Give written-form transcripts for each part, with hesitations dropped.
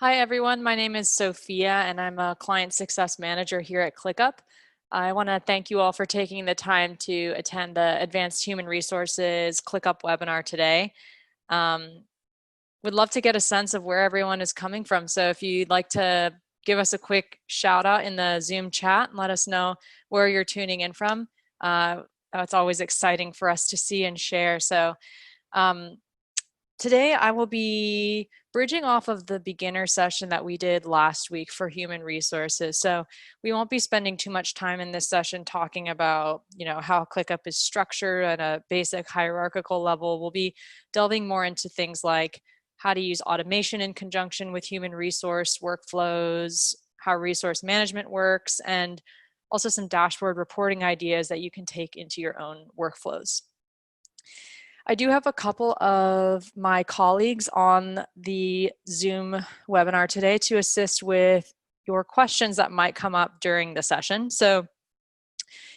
Hi everyone, my name is Sophia and I'm a Client Success Manager here at ClickUp. I want to thank you all for taking the time to attend the Advanced Human Resources ClickUp webinar today. Would love to get a sense of where everyone is coming from. So if you'd like to give us a quick shout out in the Zoom chat and let us know where you're tuning in from. It's always exciting for us to see and share. So today I will be bridging off of the beginner session that we did last week for human resources. So we won't be spending too much time in this session talking about, how ClickUp is structured at a basic hierarchical level. We'll be delving more into things like how to use automation in conjunction with human resource workflows, how resource management works, and also some dashboard reporting ideas that you can take into your own workflows. I do have a couple of my colleagues on the Zoom webinar today to assist with your questions that might come up during the session. So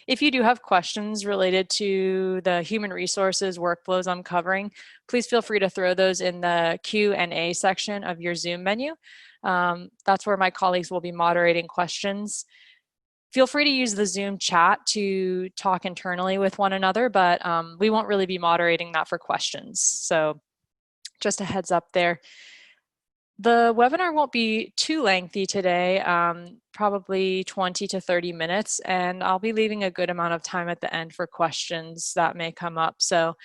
if you do have questions related to the human resources workflows I'm covering, please feel free to throw those in the Q&A section of your Zoom menu. That's where my colleagues will be moderating questions. Feel free to use the Zoom chat to talk internally with one another, but we won't really be moderating that for questions. So just a heads up there. The webinar won't be too lengthy today, probably 20 to 30 minutes, and I'll be leaving a good amount of time at the end for questions that may come up. So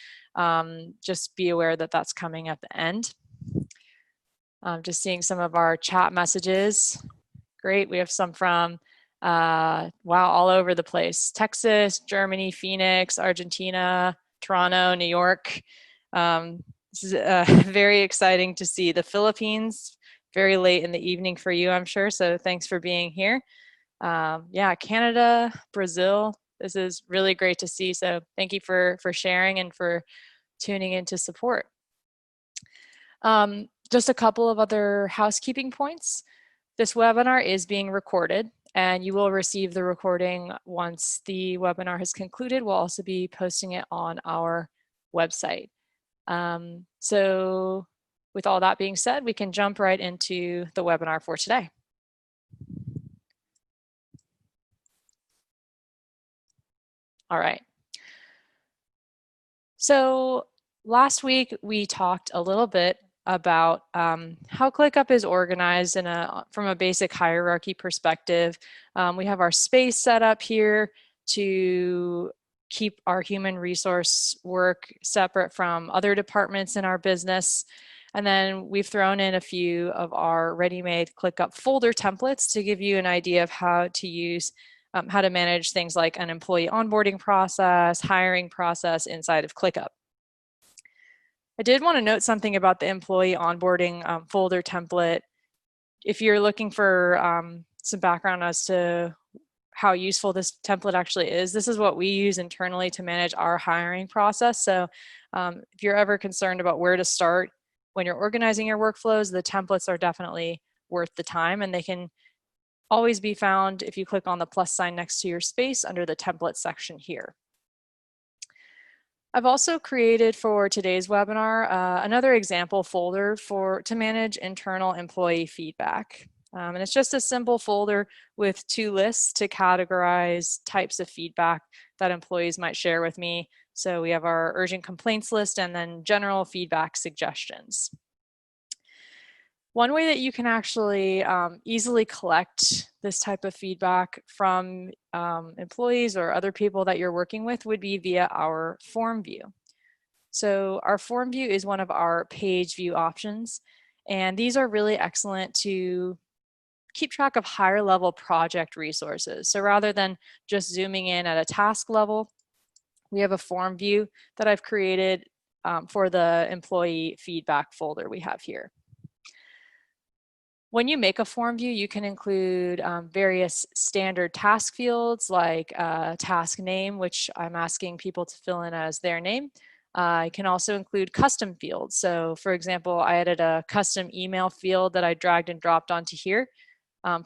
just be aware that that's coming at the end. Just seeing some of our chat messages. Great, we have some from wow, all over the place. Texas, Germany, Phoenix, Argentina, Toronto, New York. This is very exciting to see. The Philippines, very late in the evening for you, I'm sure. So thanks for being here. Yeah, Canada, Brazil. This is really great to see. So thank you for sharing and for tuning in to support. Just a couple of other housekeeping points. This webinar is being recorded and you will receive the recording once the webinar has concluded. We'll also be posting it on our website. So with all that being said, we can jump right into the webinar for today. All right. So last week we talked a little bit about how ClickUp is organized from a basic hierarchy perspective. We have our space set up here to keep our human resource work separate from other departments in our business. And then we've thrown in a few of our ready-made ClickUp folder templates to give you an idea of how to use how to manage things like an employee onboarding process, hiring process inside of ClickUp. I did want to note something about the employee onboarding folder template. If you're looking for some background as to how useful this template actually is, this is what we use internally to manage our hiring process. So if you're ever concerned about where to start when you're organizing your workflows, the templates are definitely worth the time, and they can always be found if you click on the plus sign next to your space under the template section here. I've also created for today's webinar another example folder to manage internal employee feedback. And it's just a simple folder with two lists to categorize types of feedback that employees might share with me. So we have our urgent complaints list and then general feedback suggestions. One way that you can actually easily collect this type of feedback from employees or other people that you're working with would be via our form view. So our form view is one of our page view options, and these are really excellent to keep track of higher level project resources. So rather than just zooming in at a task level, we have a form view that I've created for the employee feedback folder we have here. When you make a form view, you can include various standard task fields like task name, which I'm asking people to fill in as their name. I can also include custom fields. So for example, I added a custom email field that I dragged and dropped onto here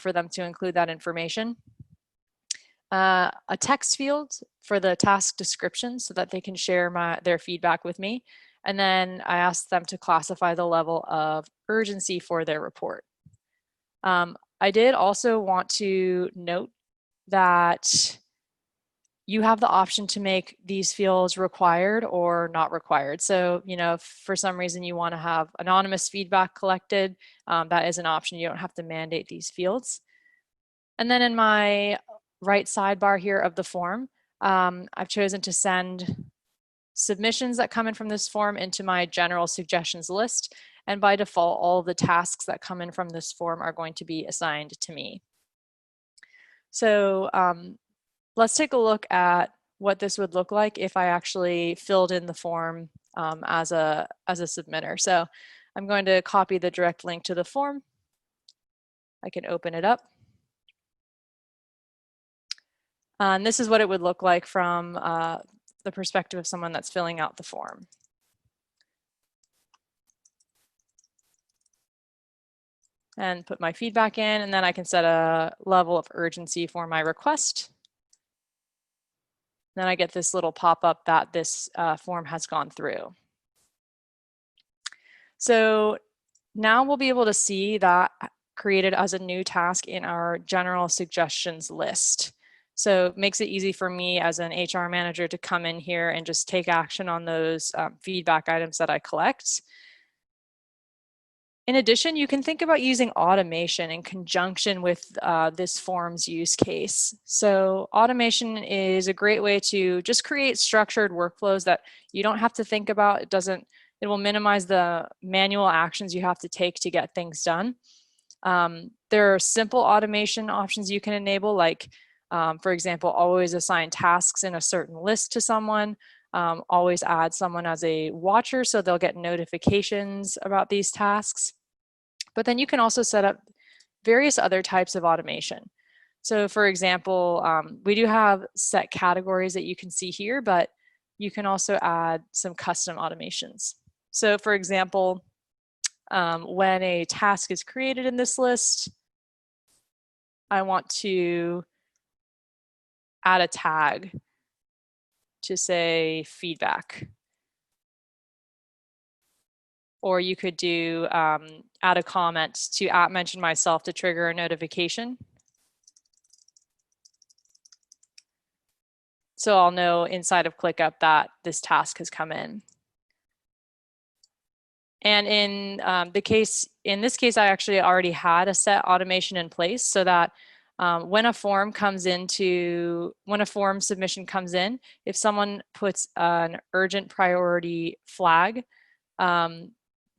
for them to include that information. A text field for the task description so that they can share their feedback with me. And then I asked them to classify the level of urgency for their report. I did also want to note that you have the option to make these fields required or not required. So, if for some reason you want to have anonymous feedback collected, that is an option. You don't have to mandate these fields. And then in my right sidebar here of the form, I've chosen to send submissions that come in from this form into my general suggestions list. And by default, all the tasks that come in from this form are going to be assigned to me. So let's take a look at what this would look like if I actually filled in the form as a submitter. So I'm going to copy the direct link to the form. I can open it up. And this is what it would look like from the perspective of someone that's filling out the form. And put my feedback in, and then I can set a level of urgency for my request. Then I get this little pop-up that this form has gone through. So now we'll be able to see that created as a new task in our general suggestions list. So it makes it easy for me as an HR manager to come in here and just take action on those feedback items that I collect. In addition, you can think about using automation in conjunction with this form's use case. So automation is a great way to just create structured workflows that you don't have to think about. It will minimize the manual actions you have to take to get things done. There are simple automation options you can enable, like, for example, always assign tasks in a certain list to someone, always add someone as a watcher so they'll get notifications about these tasks. But then you can also set up various other types of automation. So for example, we do have set categories that you can see here, but you can also add some custom automations. So for example, when a task is created in this list, I want to add a tag to say feedback. Or you could do add a comment to @mention myself to trigger a notification. So I'll know inside of ClickUp that this task has come in. And in this case, I actually already had a set automation in place so that when a form submission comes in, if someone puts an urgent priority flag,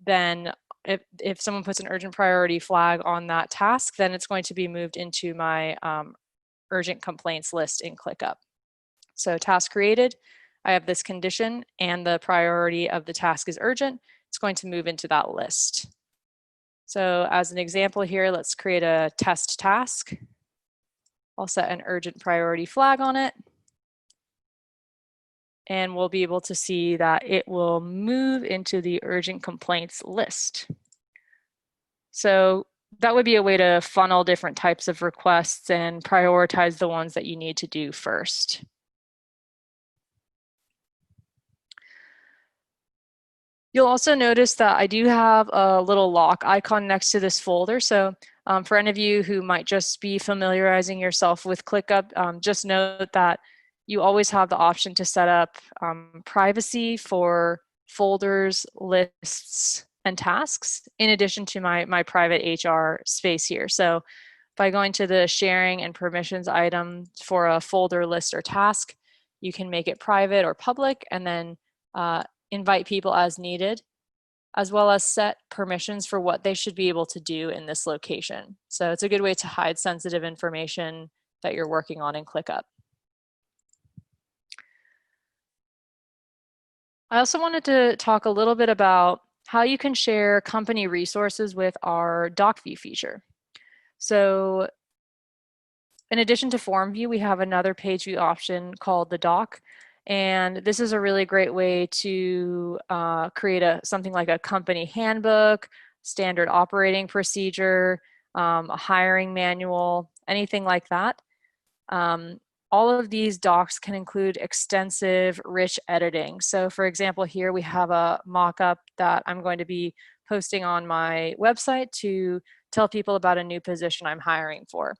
then if someone puts an urgent priority flag on that task, then it's going to be moved into my urgent complaints list in ClickUp. So task created, I have this condition and the priority of the task is urgent. It's going to move into that list. So as an example here, let's create a test task. I'll set an urgent priority flag on it. And we'll be able to see that it will move into the urgent complaints list. So that would be a way to funnel different types of requests and prioritize the ones that you need to do first. You'll also notice that I do have a little lock icon next to this folder. So for any of you who might just be familiarizing yourself with ClickUp, just note that you always have the option to set up privacy for folders, lists, and tasks, in addition to my private HR space here. So by going to the sharing and permissions item for a folder, list, or task, you can make it private or public, and then invite people as needed, as well as set permissions for what they should be able to do in this location. So it's a good way to hide sensitive information that you're working on in ClickUp. I also wanted to talk a little bit about how you can share company resources with our doc view feature. So in addition to form view, we have another page view option called the doc. And this is a really great way to create something like a company handbook, standard operating procedure, a hiring manual, anything like that. All of these docs can include extensive, rich editing. So for example, here we have a mock-up that I'm going to be posting on my website to tell people about a new position I'm hiring for.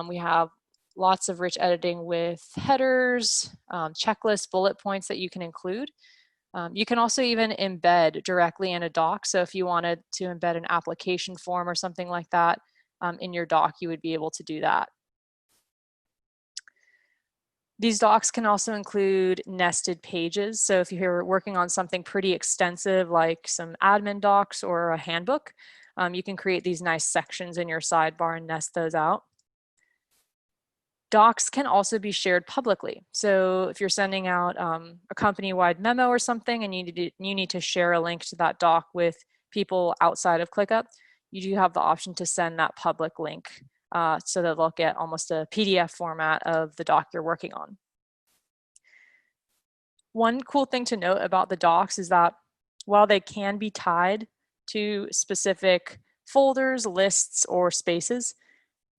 We have lots of rich editing with headers, checklists, bullet points that you can include. You can also even embed directly in a doc. So if you wanted to embed an application form or something like that in your doc, you would be able to do that. These docs can also include nested pages. So if you're working on something pretty extensive, like some admin docs or a handbook, you can create these nice sections in your sidebar and nest those out. Docs can also be shared publicly. So if you're sending out a company-wide memo or something and you need to share a link to that doc with people outside of ClickUp, you do have the option to send that public link so that they'll get almost a PDF format of the doc you're working on. One cool thing to note about the docs is that while they can be tied to specific folders, lists, or spaces,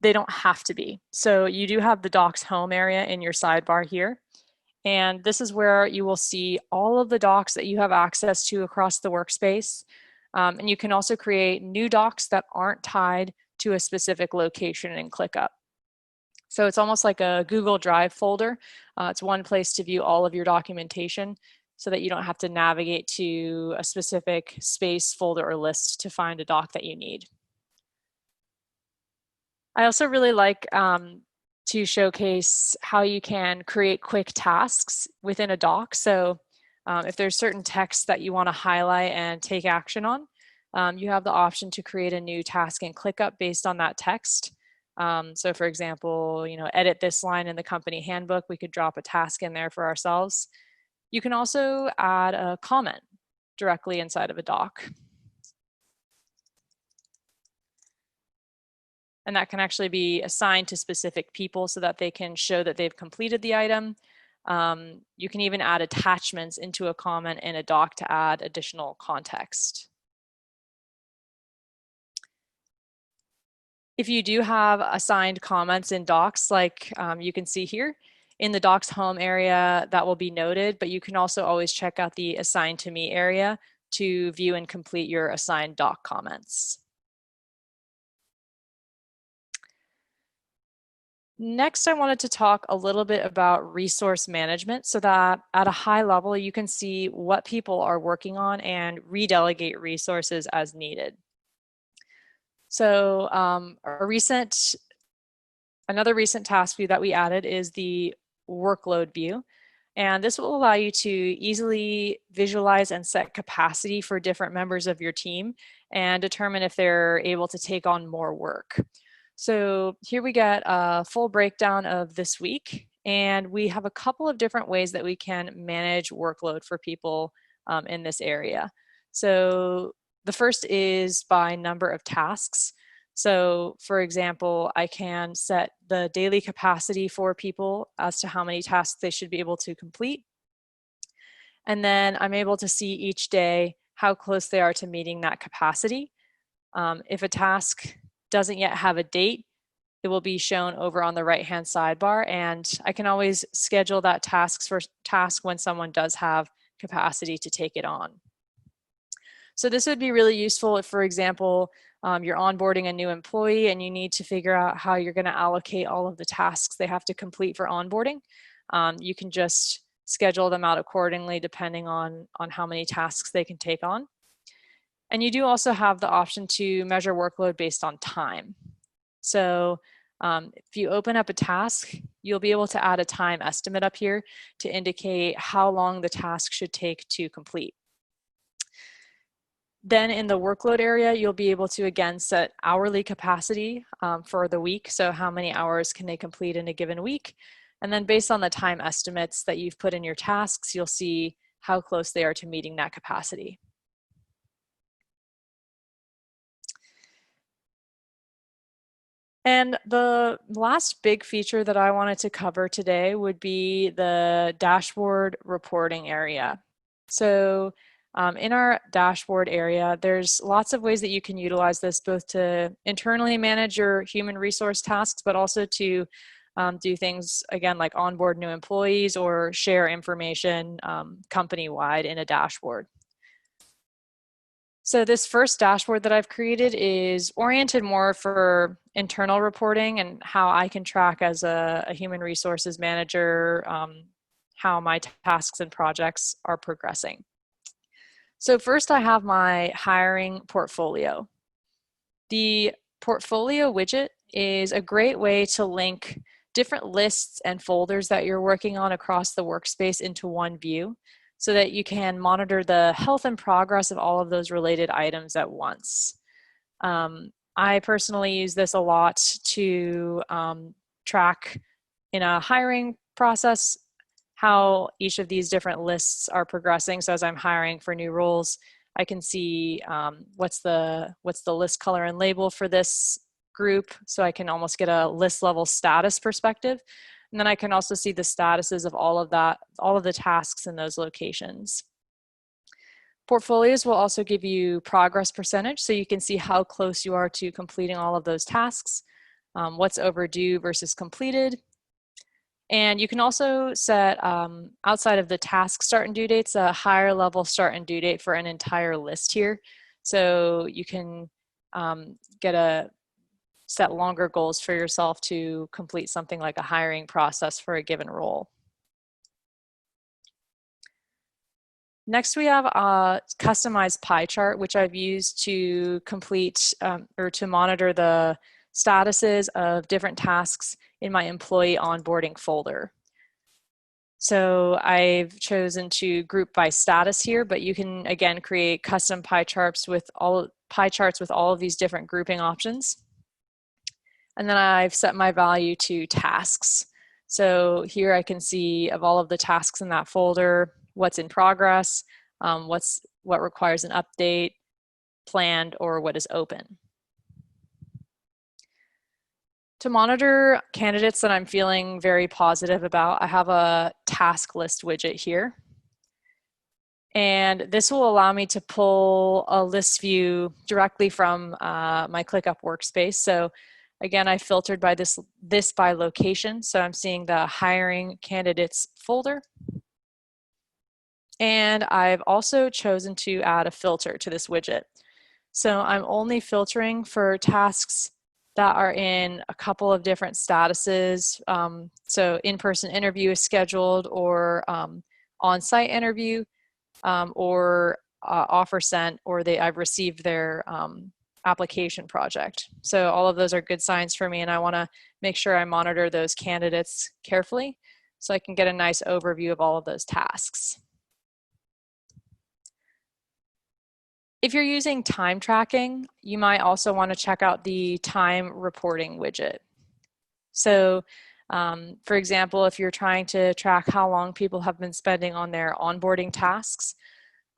they don't have to be. So you do have the docs home area in your sidebar here. And this is where you will see all of the docs that you have access to across the workspace. And you can also create new docs that aren't tied to a specific location in ClickUp. So it's almost like a Google Drive folder. It's one place to view all of your documentation so that you don't have to navigate to a specific space, folder, or list to find a doc that you need. I also really like to showcase how you can create quick tasks within a doc. So if there's certain text that you want to highlight and take action on, you have the option to create a new task in ClickUp based on that text. So for example, edit this line in the company handbook, we could drop a task in there for ourselves. You can also add a comment directly inside of a doc. And that can actually be assigned to specific people so that they can show that they've completed the item. You can even add attachments into a comment in a doc to add additional context. If you do have assigned comments in docs, like you can see here, in the docs home area, that will be noted, but you can also always check out the assigned to me area to view and complete your assigned doc comments. Next, I wanted to talk a little bit about resource management so that at a high level, you can see what people are working on and redelegate resources as needed. So another recent task view that we added is the workload view. And this will allow you to easily visualize and set capacity for different members of your team and determine if they're able to take on more work. So here we get a full breakdown of this week, and we have a couple of different ways that we can manage workload for people in this area. So the first is by number of tasks. So for example, I can set the daily capacity for people as to how many tasks they should be able to complete. And then I'm able to see each day how close they are to meeting that capacity. If a task doesn't yet have a date, it will be shown over on the right-hand sidebar, and I can always schedule that task when someone does have capacity to take it on. So this would be really useful if, for example, you're onboarding a new employee and you need to figure out how you're going to allocate all of the tasks they have to complete for onboarding. You can just schedule them out accordingly depending on how many tasks they can take on. And you do also have the option to measure workload based on time. So if you open up a task, you'll be able to add a time estimate up here to indicate how long the task should take to complete. Then in the workload area, you'll be able to again set hourly capacity for the week. So how many hours can they complete in a given week? And then based on the time estimates that you've put in your tasks, you'll see how close they are to meeting that capacity. And the last big feature that I wanted to cover today would be the dashboard reporting area. So in our dashboard area, there's lots of ways that you can utilize this both to internally manage your human resource tasks, but also to do things, again, like onboard new employees or share information company-wide in a dashboard. So this first dashboard that I've created is oriented more for internal reporting and how I can track as a human resources manager, how my tasks and projects are progressing. So first I have my hiring portfolio. The portfolio widget is a great way to link different lists and folders that you're working on across the workspace into one view so that you can monitor the health and progress of all of those related items at once. I personally use this a lot to track in a hiring process how each of these different lists are progressing. So as I'm hiring for new roles, I can see what's the list color and label for this group, so I can almost get a list level status perspective. And then I can also see the statuses of all of the tasks in those locations. Portfolios will also give you progress percentage, so you can see how close you are to completing all of those tasks, what's overdue versus completed. And you can also set, outside of the task start and due dates, a higher level start and due date for an entire list here. So you can set longer goals for yourself to complete something like a hiring process for a given role. Next, we have a customized pie chart, which I've used to complete or to monitor the statuses of different tasks in my employee onboarding folder. So I've chosen to group by status here, but you can again create custom pie charts with all of these different grouping options. And then I've set my value to tasks. So here I can see of all of the tasks in that folder, what's in progress, what requires an update, planned, or what is open. To monitor candidates that I'm feeling very positive about, I have a task list widget here. And this will allow me to pull a list view directly from my ClickUp workspace. So again, I filtered by this by location. So I'm seeing the hiring candidates folder. And I've also chosen to add a filter to this widget. So I'm only filtering for tasks that are in a couple of different statuses. So in-person interview is scheduled, or on-site interview, or offer sent, or I've received their application project. So all of those are good signs for me, and I want to make sure I monitor those candidates carefully so I can get a nice overview of all of those tasks. If you're using time tracking, you might also want to check out the time reporting widget. So for example, if you're trying to track how long people have been spending on their onboarding tasks,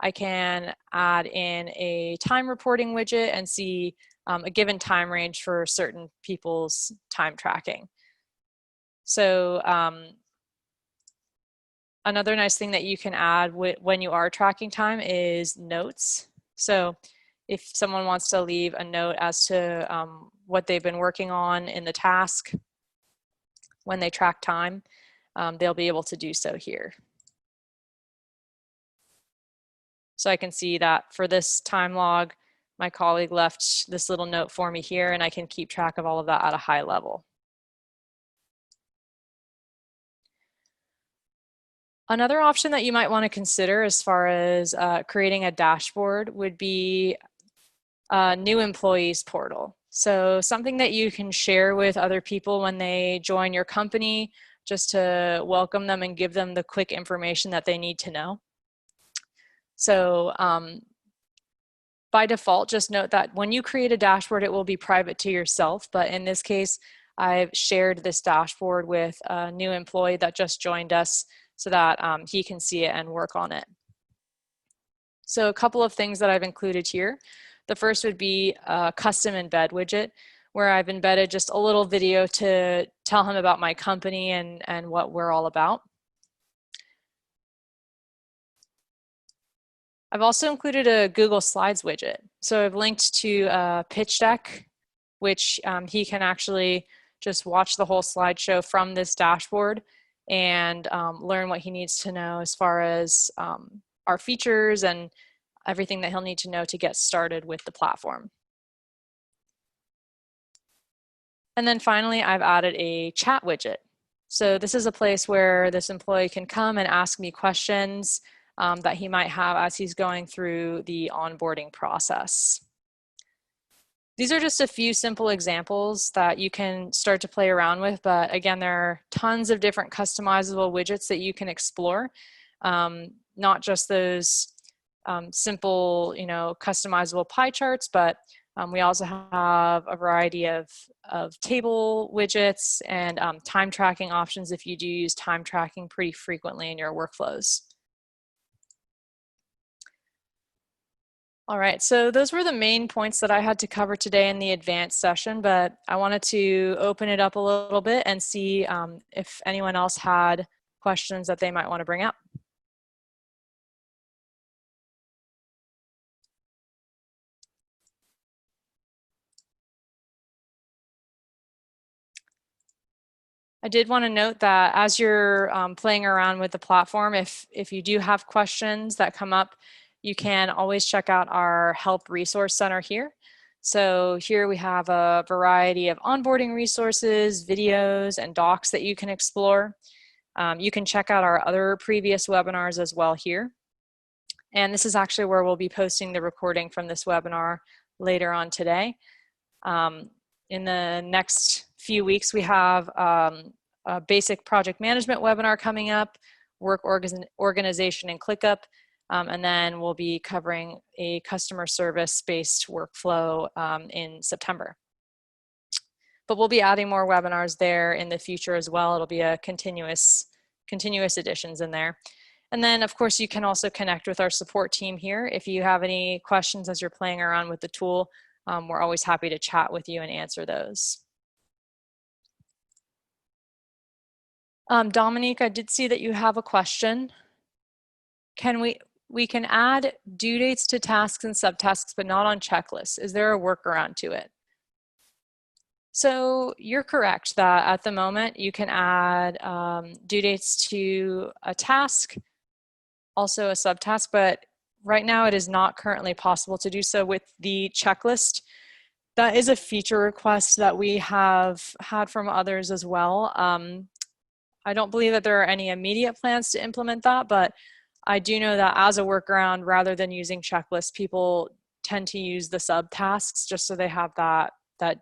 I can add in a time reporting widget and see a given time range for certain people's time tracking. So another nice thing that you can add when you are tracking time is notes. So if someone wants to leave a note as to what they've been working on in the task when they track time, they'll be able to do so here. So I can see that for this time log, my colleague left this little note for me here, and I can keep track of all of that at a high level. Another option that you might want to consider as far as creating a dashboard would be a new employees portal. So something that you can share with other people when they join your company, just to welcome them and give them the quick information that they need to know. So by default, just note that when you create a dashboard, it will be private to yourself. But in this case, I've shared this dashboard with a new employee that just joined us so that he can see it and work on it. So a couple of things that I've included here. The first would be a custom embed widget, where I've embedded just a little video to tell him about my company and what we're all about. I've also included a Google Slides widget. So I've linked to a pitch deck, which he can actually just watch the whole slideshow from this dashboard and learn what he needs to know as far as our features and everything that he'll need to know to get started with the platform. And then finally, I've added a chat widget. So this is a place where this employee can come and ask me questions that he might have as he's going through the onboarding process. These are just a few simple examples that you can start to play around with, but again, there are tons of different customizable widgets that you can explore, not just those simple, customizable pie charts, but we also have a variety of table widgets and time tracking options if you do use time tracking pretty frequently in your workflows. All right, so those were the main points that I had to cover today in the advanced session, but I wanted to open it up a little bit and see if anyone else had questions that they might want to bring up. I did want to note that as you're playing around with the platform, if you do have questions that come up, you can always check out our Help Resource Center here. So here we have a variety of onboarding resources, videos, and docs that you can explore. You can check out our other previous webinars as well here. And this is actually where we'll be posting the recording from this webinar later on today. In the next few weeks, we have a basic project management webinar coming up, work organization in ClickUp, and then we'll be covering a customer service-based workflow in September. But we'll be adding more webinars there in the future as well. It'll be a continuous additions in there. And then, of course, you can also connect with our support team here. If you have any questions as you're playing around with the tool, we're always happy to chat with you and answer those. Dominique, I did see that you have a question. We can add due dates to tasks and subtasks, but not on checklists. Is there a workaround to it? So you're correct that at the moment you can add due dates to a task, also a subtask, but right now it is not currently possible to do so with the checklist. That is a feature request that we have had from others as well. I don't believe that there are any immediate plans to implement that, but I do know that as a workaround, rather than using checklists, people tend to use the subtasks just so they have that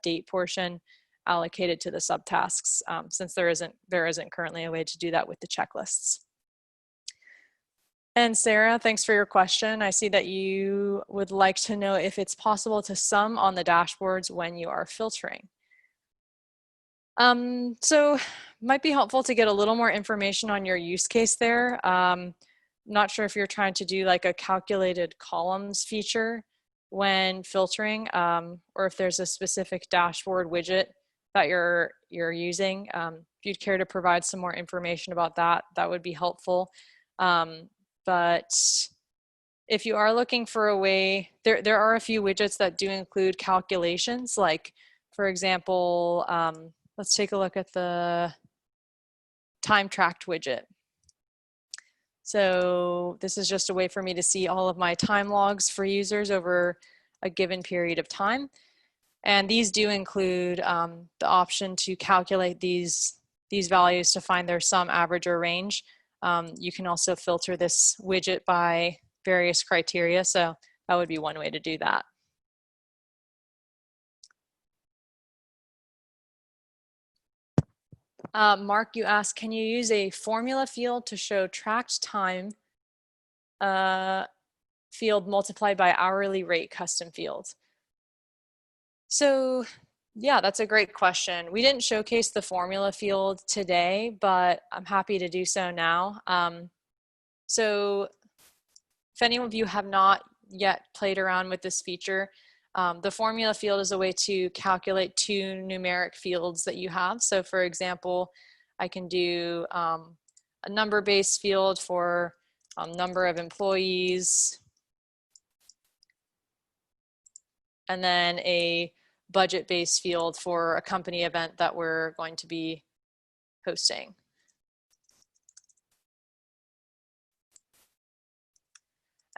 date portion allocated to the subtasks, since there isn't currently a way to do that with the checklists. And Sarah, thanks for your question. I see that you would like to know if it's possible to sum on the dashboards when you are filtering. So might be helpful to get a little more information on your use case there. Not sure if you're trying to do like a calculated columns feature when filtering, or if there's a specific dashboard widget that you're using. If you'd care to provide some more information about that, that would be helpful. But if you are looking for a way, there are a few widgets that do include calculations, like for example, let's take a look at the time tracked widget. So this is just a way for me to see all of my time logs for users over a given period of time. And these do include the option to calculate these values to find their sum, average, or range. You can also filter this widget by various criteria. So that would be one way to do that. Mark, you asked, can you use a formula field to show tracked time field multiplied by hourly rate custom field? So yeah, that's a great question. We didn't showcase the formula field today, but I'm happy to do so now. So if any of you have not yet played around with this feature, the formula field is a way to calculate two numeric fields that you have. So for example, I can do a number-based field for number of employees, and then a budget-based field for a company event that we're going to be hosting.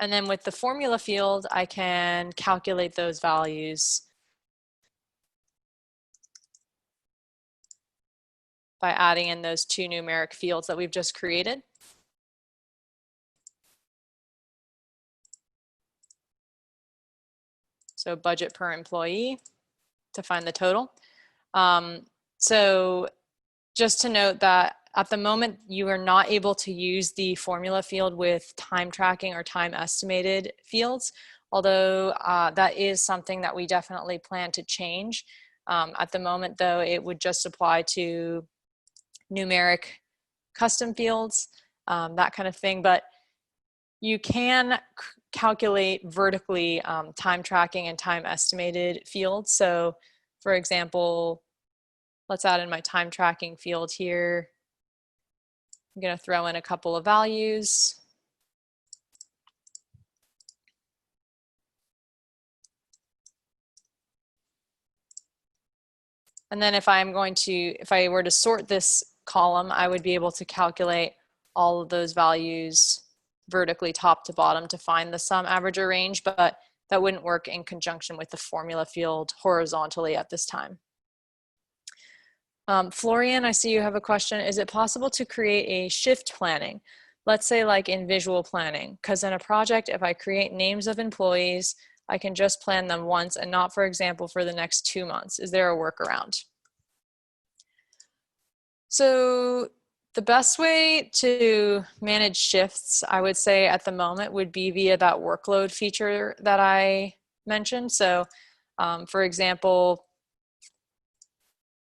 And then with the formula field, I can calculate those values by adding in those two numeric fields that we've just created. So budget per employee to find the total. So just to note that at the moment, you are not able to use the formula field with time tracking or time estimated fields, although that is something that we definitely plan to change. At the moment, though, it would just apply to numeric custom fields, that kind of thing. But you can calculate vertically time tracking and time estimated fields. So for example, let's add in my time tracking field here. I'm going to throw in a couple of values. And then if I were to sort this column, I would be able to calculate all of those values vertically top to bottom to find the sum, average, or range, but that wouldn't work in conjunction with the formula field horizontally at this time. Florian, I see you have a question. Is it possible to create a shift planning? Let's say like in visual planning, because in a project, if I create names of employees, I can just plan them once and not, for example, for the next 2 months. Is there a workaround? So the best way to manage shifts, I would say at the moment, would be via that workload feature that I mentioned. So for example,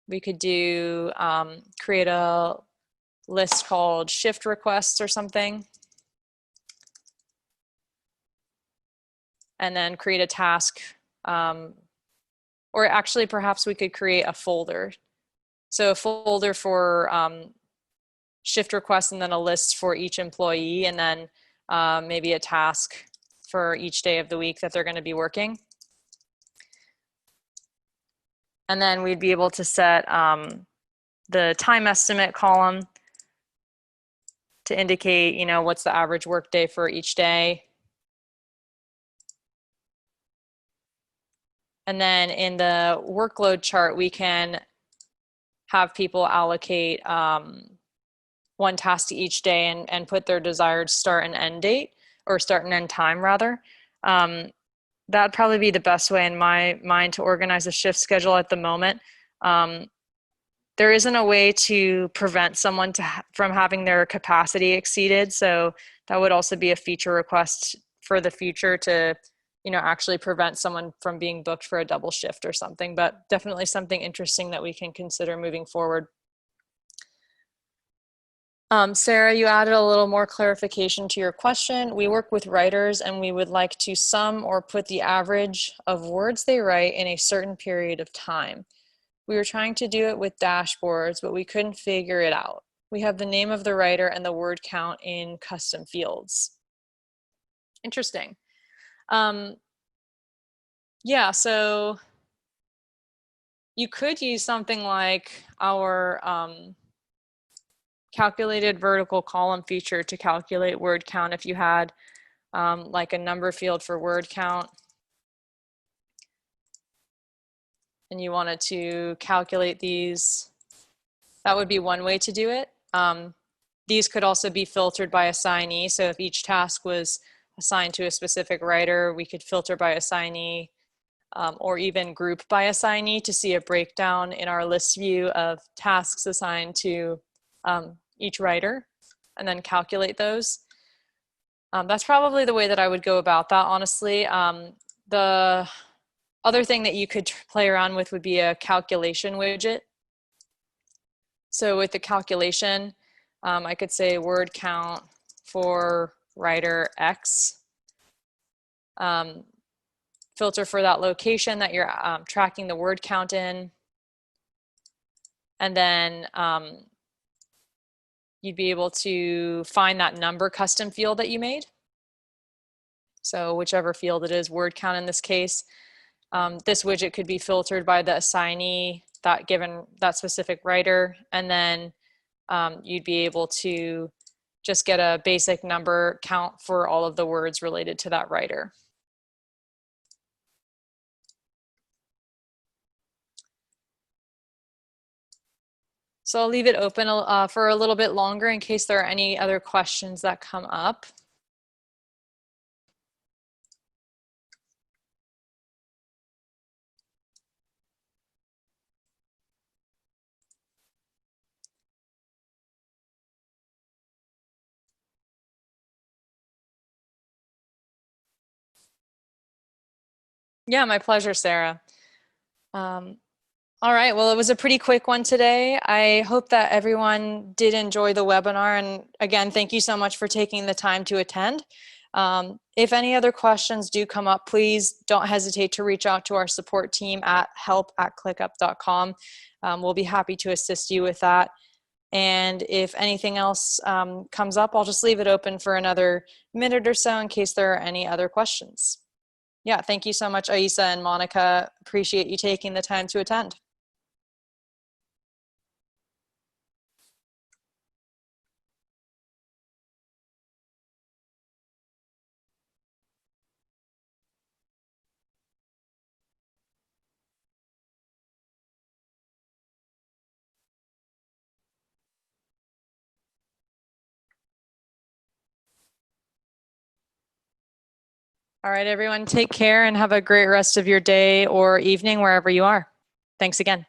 we could do create a list called shift requests or something, and then create a task, or actually perhaps we could create a folder. So a folder for shift requests, and then a list for each employee, and then maybe a task for each day of the week that they're going to be working. And then we'd be able to set the time estimate column to indicate, you know, what's the average work day for each day. And then in the workload chart, we can have people allocate one task to each day and put their desired start and end date, or start and end time rather. That'd probably be the best way in my mind to organize a shift schedule at the moment. There isn't a way to prevent someone from having their capacity exceeded. So that would also be a feature request for the future to, you know, actually prevent someone from being booked for a double shift or something, but definitely something interesting that we can consider moving forward. Sarah, you added a little more clarification to your question. We work with writers and we would like to sum or put the average of words they write in a certain period of time. We were trying to do it with dashboards, but we couldn't figure it out. We have the name of the writer and the word count in custom fields. Interesting. Yeah, so you could use something like our calculated vertical column feature to calculate word count if you had like a number field for word count and you wanted to calculate these. That would be one way to do it. These could also be filtered by assignee. So if each task was assigned to a specific writer, we could filter by assignee, or even group by assignee to see a breakdown in our list view of tasks assigned to each writer, and then calculate those. That's probably the way that I would go about that, honestly. The other thing that you could play around with would be a calculation widget. So with the calculation, I could say word count for writer X. Filter for that location that you're tracking the word count in. And then you'd be able to find that number custom field that you made. So whichever field it is, word count in this case. This widget could be filtered by the assignee that specific writer, and then you'd be able to just get a basic number count for all of the words related to that writer. So I'll leave it open for a little bit longer in case there are any other questions that come up. Yeah, my pleasure, Sarah. All right, well, it was a pretty quick one today. I hope that everyone did enjoy the webinar. And again, thank you so much for taking the time to attend. If any other questions do come up, please don't hesitate to reach out to our support team at help@clickup.com. We'll be happy to assist you with that. And if anything else comes up, I'll just leave it open for another minute or so in case there are any other questions. Yeah, thank you so much, Aisa and Monica. Appreciate you taking the time to attend. All right, everyone, take care and have a great rest of your day or evening wherever you are. Thanks again.